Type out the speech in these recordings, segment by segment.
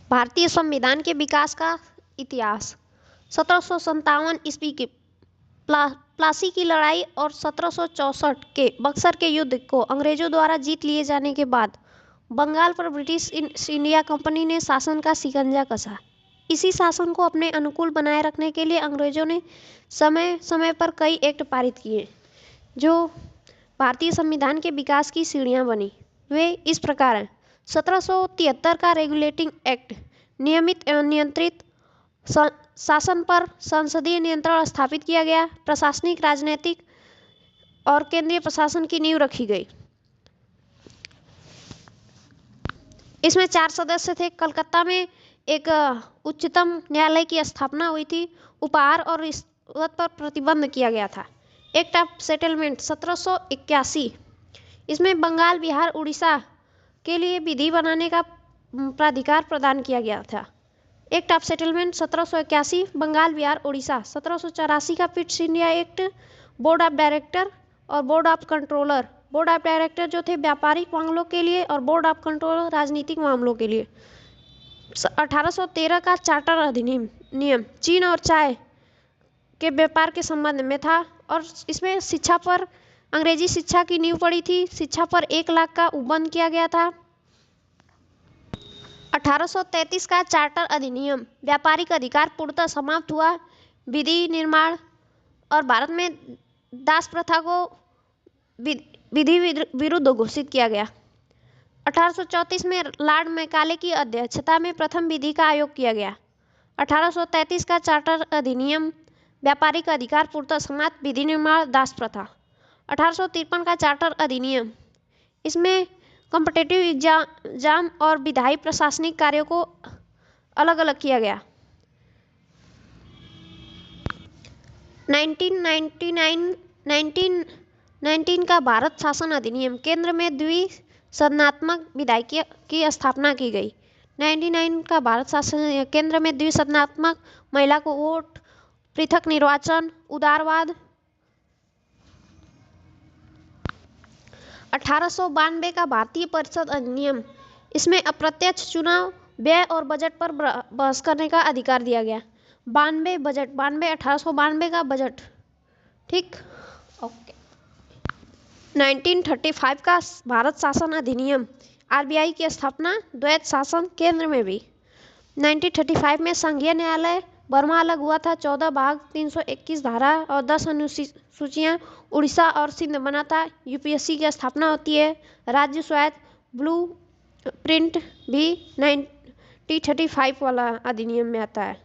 भारतीय संविधान के विकास का इतिहास। 1757 ईस्वी की प्लासी की लड़ाई और 1764 के बक्सर के युद्ध को अंग्रेजों द्वारा जीत लिए जाने के बाद बंगाल पर ब्रिटिश ईस्ट इंडिया कंपनी ने शासन का शिकंजा कसा। इसी शासन को अपने अनुकूल बनाए रखने के लिए अंग्रेजों ने समय समय पर कई एक्ट पारित किए जो भारतीय संविधान के विकास की सीढ़ियां बनी। वे इस प्रकार हैं। 1773 का रेगुलेटिंग एक्ट नियमित एवं नियंत्रित शासन पर संसदीय नियंत्रण स्थापित किया गया। प्रशासनिक, राजनीतिक और केंद्रीय प्रशासन की नींव रखी गई। इसमें 4 सदस्य थे। कलकत्ता में एक उच्चतम न्यायालय की स्थापना हुई थी। उपहार और रिश्वत पर प्रतिबंध किया गया था। एक्ट ऑफ सेटलमेंट 1781, इसमें बंगाल, बिहार, उड़ीसा के लिए विधि बनाने का प्राधिकार प्रदान किया गया था। Act of settlement 1781 Bengal, Bihar, Orissa. 1784 का Pitts India act board of director और board of controller. Board of director जो थे व्यापारिक मामलों के लिए और बोर्ड ऑफ कंट्रोलर राजनीतिक मामलों के लिए। 1813 का चार्टर अधिनियम नियम चीन और चाय के व्यापार के संबंध में था और इसमें शिक्षा पर अंग्रेजी शिक्षा की नींव पड़ी थी। शिक्षा पर 1 लाख का उपबंध किया गया था। 1833 का चार्टर अधिनियम व्यापारिक अधिकार पूर्णतः समाप्त हुआ। विधि निर्माण और भारत में दास प्रथा को विधि विरुद्ध घोषित किया गया। 1834 में लॉर्ड मैकाले की अध्यक्षता में प्रथम विधि का आयोग किया गया। 1833 का चार्टर अधिनियम व्यापारिक अधिकार पूर्णतः समाप्त, विधि निर्माण, दास प्रथा। 1853 का चार्टर अधिनियम, इसमें कॉम्पिटिटिव एग्जाम और विधायी प्रशासनिक कार्यों को अलग अलग किया गया। 1919 का भारत शासन अधिनियम, केंद्र में द्विसदनात्मक विधायिका की स्थापना की गई। 1999 का भारत शासन, केंद्र में द्विसदनात्मक, महिला को वोट, पृथक निर्वाचन, उदारवाद। 1892 का भारतीय परिषद अधिनियम, इसमें अप्रत्यक्ष चुनाव, व्यय और बजट पर बहस करने का अधिकार दिया गया। 1892 का बजट, ठीक, ओके। 1935 का भारत शासन अधिनियम, आरबीआई की स्थापना, द्वैत शासन, केंद्र में भी। 1935 में संघीय न्यायालय बर्मा अलग हुआ था। 14 भाग, 321 धारा और 10 अनुसूचियां उड़ीसा और सिंध बना था। यूपीएससी की स्थापना होती है। राज्य स्वायत्त ब्लू प्रिंट भी 1935 वाला अधिनियम में आता है।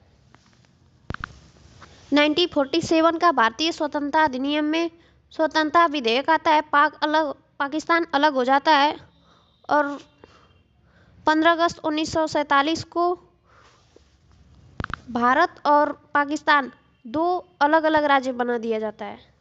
1947 का भारतीय स्वतंत्रता अधिनियम में स्वतंत्रता विधेयक आता है। पाकिस्तान अलग हो जाता है और 15 अगस्त 1947 को भारत और पाकिस्तान 2 अलग अलग राज्य बना दिया जाता है।